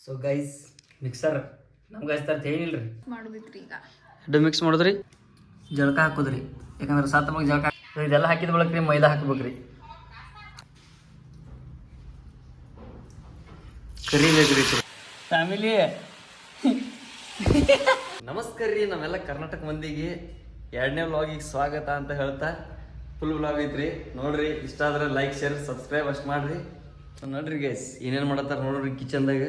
So guys mixer ನಮ್ಗೆ ಹಚ್ತಾರ ಏನಿಲ್ಲ ರೀ ಮಾಡೋದಿತ್ರಿ ಈಗ ಎರಡು ಮಿಕ್ಸ್ ಮಾಡಿದ್ರಿ ಜಳಕ ಹಾಕೋದ್ರಿ ಯಾಕಂದ್ರೆ ಸಾತ ಮಗ ಜಳಕ ಇದೆಲ್ಲ ಹಾಕಿದ ಬಳಕ ರೀ ಮೈದಾ ಹಾಕ್ಬೇಕ್ರಿ ಕರಿಬೇಕ್ರಿ ಫ್ಯಾಮಿಲಿ ನಮಸ್ಕಾರ ರೀ ನಮ್ಮೆಲ್ಲ ಕರ್ನಾಟಕ ಮಂದಿಗೆ ಎರಡನೇ ವ್ಲಾಗಿಗೆ ಸ್ವಾಗತ ಅಂತ ಹೇಳ್ತಾ ಫುಲ್ ವ್ಲಾಗ್ ಐತ್ರಿ ನೋಡ್ರಿ ಇಷ್ಟ ಆದ್ರೆ ಲೈಕ್ ಶೇರ್ ಸಬ್ಸ್ಕ್ರೈಬ್ ಅಷ್ಟು ಮಾಡ್ರಿ ನೋಡ್ರಿ ಗೈಸ್ ಏನೇನು ಮಾಡತ್ತಾರ ನೋಡ್ರಿ ಕಿಚನ್ದಾಗ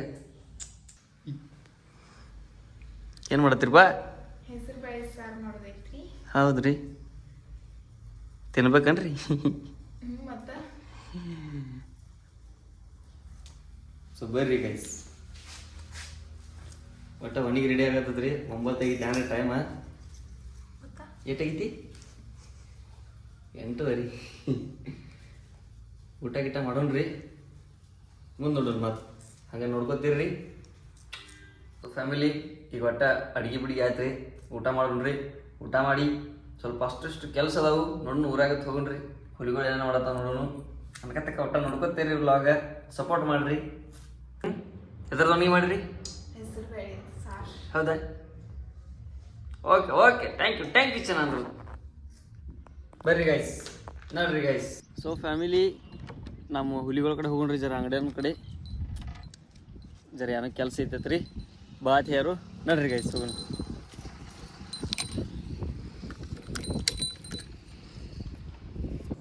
ಏನು ಮಾಡತ್ತೀರಿ ಬಾ ಹೆಸರು ಬೇಳೆ ಸಾರು ಮಾಡೋದೈತ್ರಿ ಹೌದ್ರಿ ತಿನ್ಬೇಕನ್ರಿ ಮತ್ತೆ ಸೊ ಬರ್ರಿ ಗೈಸ್ ಒಟ್ಟ ಒಣಿಗೆ ರೆಡಿ ಆಗತ್ತದ್ರಿ 9 ಆಗೈತಿ ಆನೆ ಟೈಮ ಏಟಾಗೈತಿ 8:30 ಊಟ ಗಿಟ ಮಾಡೋಣ್ರಿ ಮುಂದೆ ನೋಡೋಣ ಮತ್ತೆ ಹಂಗೆ ನೋಡ್ಕೊತೀರ್ರಿ ಫ್ಯಾಮಿಲಿ ಈಗ ಒಟ್ಟ ಅಡುಗೆ ಬಿಡಿಗೆ ಆಯ್ತು ರೀ ಊಟ ಮಾಡೋಣ್ರಿ ಊಟ ಮಾಡಿ ಸ್ವಲ್ಪ ಅಷ್ಟು ಕೆಲಸ ಅದಾವು ನೋಡೋಣ ಊರಾಗತ್ತೆ ಹೋಗೋಣ್ರಿ ಹುಲಿಗಳು ಏನೋ ಮಾಡತ್ತಾವ ನೋಡೋಣ ಅನ್ಕತ್ತಕ್ಕ ಒಟ್ಟ ನೋಡ್ಕೊತೀರಿ ವ್ಲಾಗ ಸಪೋರ್ಟ್ ಮಾಡ್ರಿ ಎದ್ರದ್ದು ನೀವು ಮಾಡಿರಿ ಹೆಸರು ಬೇಳೆ ಸಾರು ಹೌದಾ ಓಕೆ ಓಕೆ ಥ್ಯಾಂಕ್ ಯು ಚೆನ್ನಾಗಿ ಬರ್ರಿ ಗೈಸ್ ನೋಡ್ರಿ ಗೈಸ್ ಸೊ ಫ್ಯಾಮಿಲಿ ನಮ್ಮ ಹುಲಿಗಳ ಕಡೆ ಹೋಗೋಣ್ರಿ ಜರ ಅಂಗಡಿಯನ್ನ ಕಡೆ ಜರ ಏನೋ ಕೆಲಸ ಐತೈತ್ರಿ ಬಾತ್ ಯಾರು ನೋಡ್ರಿ ಗೈಸ್ ಹೋಗೋಣ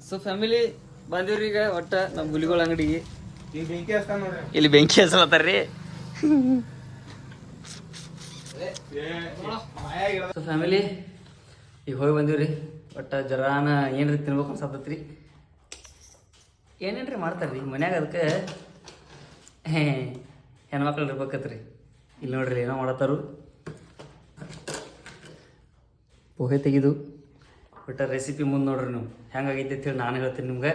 ಸೊ ಫ್ಯಾಮಿಲಿ ಬಂದಿವ್ರಿ ಈಗ ಒಟ್ಟ ನಮ್ಮ ಹುಲಿಗಳ ಅಂಗಡಿಗೆ ಇಲ್ಲಿ ಬೆಂಕಿ ಹಚ್ಚಲತ್ತಾರ್ರಿ ಸೊ ಫ್ಯಾಮಿಲಿ ಈಗ ಹೋಗಿ ಬಂದೀವ್ರಿ ಒಟ್ಟ ಜರಾನ ಏನ್ರಿ ತಿನ್ಬೇಕು ಅನ್ಸತ್ತೈತ್ರಿ ಏನೇನ್ರಿ ಮಾಡ್ತಾರ್ರಿ ಮನ್ಯಾಗ ಅದಕ್ಕೆ ಹೆಣ್ಮಕ್ಳು ಇರ್ಬೇಕತ್ರಿ ಇಲ್ಲಿ ನೋಡ್ರಿ ಏನೋ ಮಾಡತ್ತಾರು ಪೋಹೆ ತೆಗೆದು ಒಟ್ಟ ರೆಸಿಪಿ ಮುಂದೆ ನೋಡ್ರಿ ನೀವು ಹೆಂಗಾಗೈತಿ ಅಂತೇಳಿ ನಾನು ಹೇಳ್ತೀನಿ ನಿಮ್ಗೆ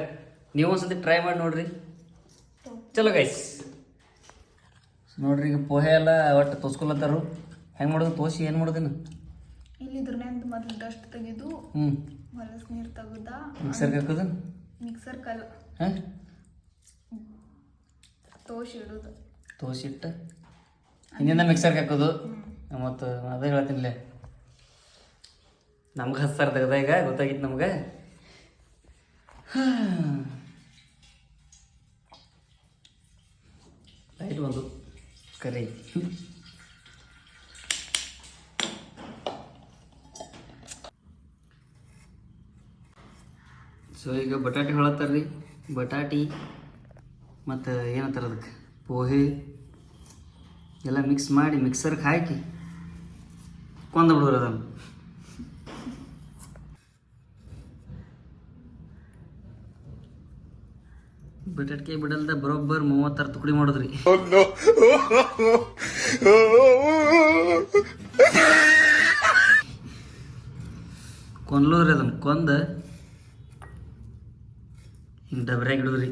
ನೀವು ಒಂದ್ಸತಿ ಟ್ರೈ ಮಾಡಿ ನೋಡ್ರಿ ಚಲೋ ಗೈಸ್ ನೋಡ್ರಿ ಈಗ ಪೋಹೆ ಎಲ್ಲ ಒಟ್ಟು ತೋಸ್ಕೊಲತ್ತಾರು ಹೆಂಗೆ ಮಾಡೋದು ತೋಸಿ ಏನು ಮಾಡೋದಿನ ಇಲ್ಲಿ ಇದ್ರನ್ನೆಂದು ಮೊದಲು ಡಸ್ಟ್ ತೆಗೆದು ಹೊಲಸ್ ನೀರು ತೆಗೆದ ಮಿಕ್ಸರ್ಗೆ ಹಾಕೋದು ಮಿಕ್ಸರ್ ಕಲ್ ಹಾಂ ತೋಸಿಡುದು ತೋಸಿಟ್ಟು ಹಿಂದಿಂದ ಮಿಕ್ಸರ್ಗೆ ಹಾಕೋದು ಮತ್ತು ಅದೇ ಹೇಳ್ತೀನಿಲ್ಲ ನಮ್ಗೆ ಹಸ್ತಾರ ತೆಗ್ದ ಈಗ ಗೊತ್ತಾಗಿತ್ತು ನಮ್ಗೆ ಲೈಟ್ ಬಂದು ಕರಿ ಸೊ ಈಗ ಬಟಾಟೆ ಹೊಳತ್ತಾರ್ರಿ ಬಟಾಟಿ ಮತ್ತು ಏನಂತಾರ ಅದಕ್ಕೆ ಪೋಹೆ ಎಲ್ಲ ಮಿಕ್ಸ್ ಮಾಡಿ ಮಿಕ್ಸರ್ಗೆ ಹಾಕಿ ಕೊಂದು ಬಿಡೋರು ಅದನ್ನು ಬಟಾಟಿಗೆ ಬಿಡಲ್ದ ಬರೋಬ್ಬರ್ 36 ತುಕಡಿ ಮಾಡೋದ್ರಿ ಕೊಂದ್ಲೋದ್ರಿ ಅದನ್ನು ಕೊಂದ ಹಿಂಗೆ ಡಬ್ರ್ಯಾಗ ಇಡೋದ್ರಿ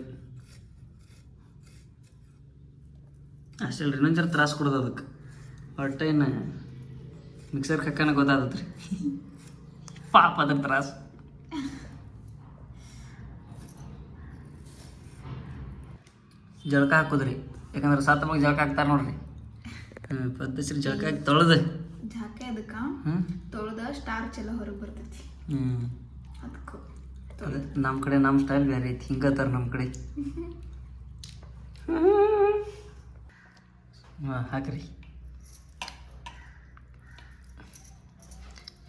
ಅಷ್ಟೇ ಅಲ್ರಿ ಇನ್ನೊಂದು ಜರ ತ್ರಾಸ ಕೊಡೋದು ಅದಕ್ಕೆ ಒಟ್ಟು ಏನು ಮಿಕ್ಸರ್ಗೆ ಹಾಕೋಣ ಗೊತ್ತಾದತ್ರಿ ಪಾಪ ಅದ್ರ ತ್ರಾಸ ಜಳಕ ಹಾಕೋದ್ರಿ ಯಾಕಂದ್ರೆ ಸಾತ ಮಗ ಜಳಕ ಹಾಕ್ತಾರೆ ನೋಡ್ರಿ ಪದ್ಧತಿ ಜಳಕ ಹಾಕಿ ತೊಳೆದು ಜಾಕೆ ಅದಕ್ಕೆ ತೊಳೆದ ಸ್ಟಾರ್ಚ್ ಎಲ್ಲ ಹೊರಗೆ ಬರ್ತೈತಿ ಅದಕ್ಕೂ ಅದೇ ನಮ್ಮ ಕಡೆ ನಮ್ಮ ಸ್ಟೈಲ್ ಬೇರೆ ಐತಿ ಹಿಂಗತ್ತಾರ ನಮ್ಮ ಕಡೆ ಹಾಂ ಹಾಕ್ರಿ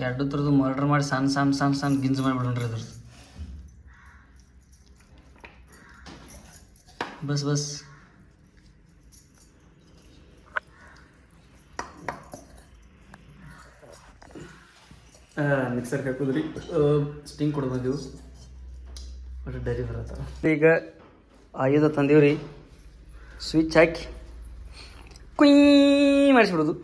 ಎರಡು ಥರದ್ದು ಮರ್ಡರ್ ಮಾಡಿ ಸಣ್ಣ ಗಿಂಜು ಮಾಡಿಬಿಡೋಣ್ರಿ ಅದ್ರದ್ದು ಬಸ್ ಮಿಕ್ಸರ್ಗೆ ಹಾಕೋದ್ರಿ ಸ್ಟಿಂಗ್ ಕೊಡು ಬಂದೀವು ಒಟ್ಟು ಡೈರಿ ಬರತ್ತಾರ ಈಗ ಆಯುಧ ತಂದೀವ್ರಿ ಸ್ವಿಚ್ ಹಾಕಿ ಕುಯ್ ಮಾಡಿಸ್ಬಿಡೋದು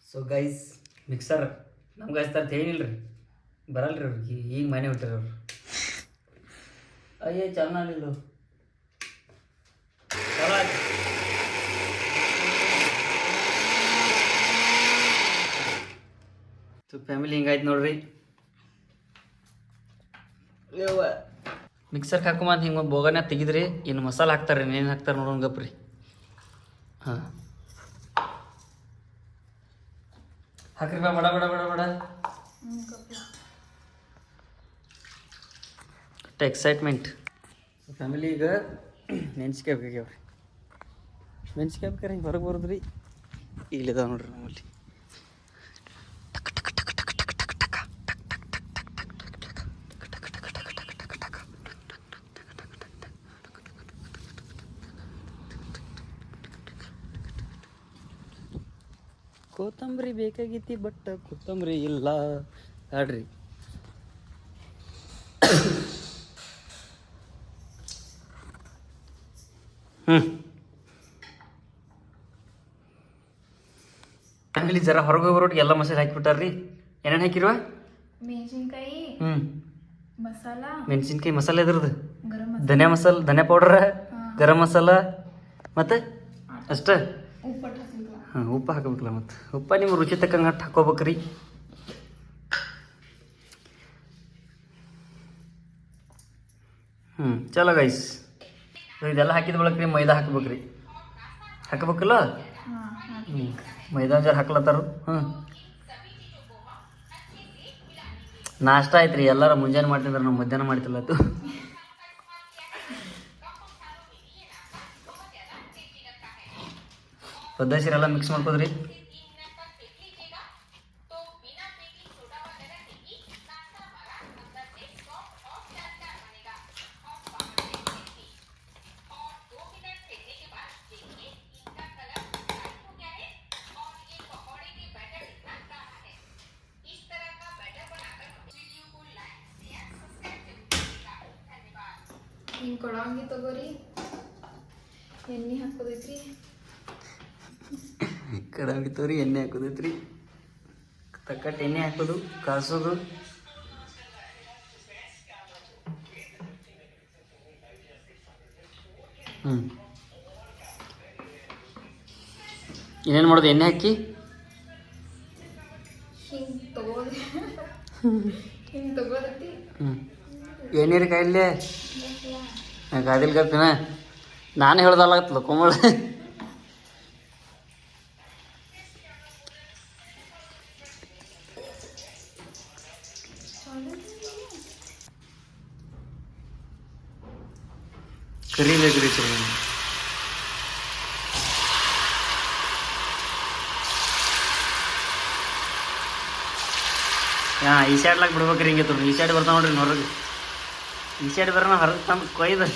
ಸೊ ಗೈಸ್ ಮಿಕ್ಸರ್ ನಮ್ಗೆ ಹಚ್ತಾರ ಏನಿಲ್ಲ ರೀ ಬರಲ್ರಿ ಅವ್ರಿಗೆ ಈಗ ಮನೆ ಹುಟ್ಟಿರ ಅವ್ರು ಅಯ್ಯೇ ಚೆನ್ನಾಗಿಲ್ಲ ಚಲೋ ಆಯ್ತು ಸೊ ಫ್ಯಾಮಿಲಿ ಹಿಂಗಾಯ್ತು ನೋಡ್ರಿ. ಮಿಕ್ಸರ್ಗೆ ಹಾಕೊಂಬಂದು ಹಿಂಗೆ ಬೋಗನ್ಯಾಗ ತೆಗಿದ್ರಿ. ಇನ್ನು ಮಸಾಲೆ ಹಾಕ್ತಾರೆ, ಏನು ಹಾಕ್ತಾರೆ ನೋಡೋಣ ಗಪ್ರಿ. ಹಾಂ ಹಾಕ್ರಿ ಬಾ, ಬಡ ಬಡ ಬಡ ಬಡ. ಎಕ್ಸೈಟ್ಮೆಂಟ್. ಫ್ಯಾಮಿಲಿ ಈಗ ಮೆಣಸಿಕಾಯಿ ಬೇಕಾಗ್ಯಾವ್ರಿ. ಮೆಣಸಿಕಾಯಿ ಬೇಕಾರೆ ಹಿಂಗೆ ಹೊರಗೆ ಬರೋದ್ರಿ. ಇಲ್ಲಿದಾವ ನೋಡ್ರಿ ನಮ್ಮಲ್ಲಿ. ಕೊತ್ತಂಬರಿ ಬೇಕಾಗಿತ್ತು, ಬಟ್ ಕೊತ್ತಂಬರಿ ಇಲ್ಲ. ಆಡ್ರಿ ಫ್ಯಾಮಿಲಿ ಜರ ಹೊರಗೆ ಬರೋಟಿಗೆ ಎಲ್ಲ ಮಸಾಲೆ ಹಾಕಿಬಿಟ್ಟಾರ್ರಿ. ಏನೇನು ಹಾಕಿರುವ? ಮೆಣಸಿನ್ಕಾಯಿ, ಮಸಾಲ, ಮೆಣಸಿನ್ಕಾಯಿ ಮಸಾಲೆ ಇದ್ರದ್ದು, ಗರಂ ಧನಿಯಾ ಮಸಾಲ, ಧನಿಯಾ ಪೌಡ್ರ, ಗರಂ ಮಸಾಲ, ಮತ್ತೆ ಅಷ್ಟೇ. ಉಪ್ಪು ಹಾಕ್ಬೇಕಲ್ಲ. ಹಾಂ ಉಪ್ಪು ಹಾಕಬೇಕಲ್ಲ. ಮತ್ತು ಉಪ್ಪ ನಿಮ್ಮ ರುಚಿ ತಕ್ಕಂಗೆ ಹಟ್ಟು ಹಾಕೋಬೇಕ್ರಿ. ಚಲೋ ಗೈಸ್. ಇದೆಲ್ಲ ಹಾಕಿದ ಬಳಕ್ರಿ ಮೈದಾ ಹಾಕ್ಬೇಕ್ರಿ. ಹಾಕಬೇಕಲ್ಲ. ಮೈದಾ ಜರ ಹಾಕ್ಲತ್ತಾರು. ನಾಷ್ಟ ಆಯ್ತು ರೀ. ಎಲ್ಲಾರ ಮುಂಜಾನೆ ಮಾಡ್ತಿದ್ರೆ ನಾವು ಮಧ್ಯಾಹ್ನ ಮಾಡ್ತಿಲ್ಲತ್ತು. ಪದ್ದಸಿರೆಲ್ಲ ಮಿಕ್ಸ್ ಮಾಡ್ಕೋದ್ರಿ. ಹಿಂಗೆ ಕೊಡಂಗಿ ತಗೋರಿ. ಎಣ್ಣೆ ಹಾಕೋದೈತ್ರಿ. ಕಡಾಗಿತ್ತವ್ರಿ ಎಣ್ಣೆ ಹಾಕೋದೈತ್ರಿ. ತಕ್ಕಟ್ಟು ಎಣ್ಣೆ ಹಾಕೋದು, ಕಾಸೋದು. ಇನ್ನೇನು ಮಾಡೋದು? ಎಣ್ಣೆ ಹಾಕಿ ಹಿಂಗೆ ತಗೋದು. ಹಿಂಗೆ ತಗೋದೈತಿ. ಎಣ್ಣೀರು ಕಾಯಿಲೆ ಕಾದಿಲ್ ಕಪ್ಪಿನ ನಾನು ಹೇಳ್ದಲ್ಲಾಗತ್ತಲ್ಲ ಕೋಮಳ. ಕರಿಬೇಕ್ರಿ ಚಲೋ. ಹಾಂ ಈ ಸೈಡ್ಲಾಗ ಬಿಡ್ಬೇಕ್ರಿ. ಹಿಂಗೆ ತೋರಿ ಈ ಸೈಡ್ ಬರ್ತಾವ ನೋಡ್ರಿ ಹೊರಗೆ. ಈ ಸೈಡ್ ಬರೋಣ ಹೊರಗೆ ತಂದು ಕೊಯ್ದು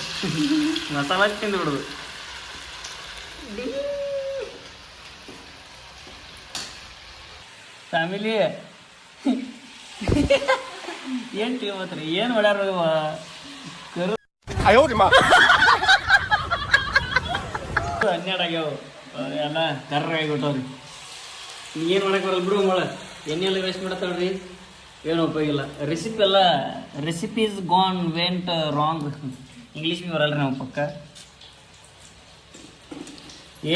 ಮಸಾಲ ತಿಂದು ಬಿಡೋದು. ಫ್ಯಾಮಿಲಿ ಏನು ತಿಳ್ಬೋತ್ರಿ? ಏನು ಹೊಡ್ಯಾರ ಕರು 哎呦我的妈！ ಹನ್ನೆರಡು ಆಗ್ಯಾವ ಎಲ್ಲ ಕರ್ರಾಗಿಬಿಟ್ಟವ್ರಿ. ಏನು ಮಾಡಕ್ಕೆ ಬರಲ್ಲ ಬಿಡು ಮಳ. ಎಣ್ಣೆ ಎಲ್ಲ ವೇಸ್ಟ್ ಮಾಡತ್ತವ್ರಿ. ಏನು ಉಪಯೋಗ ಇಲ್ಲ. Recipe is gone went wrong. English ಭೀ ಬರಲ್ಲ ನಾವು ಪಕ್ಕ.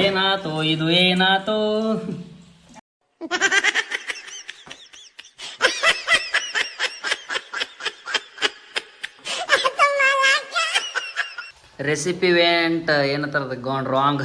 ಏನಾತೋ ಇದು ಏನಾತೋ. ರೆಸಿಪಿ ವೆಂಟ್ ಏನಂತಾರದ ಗಾನ್ ರಾಂಗ್.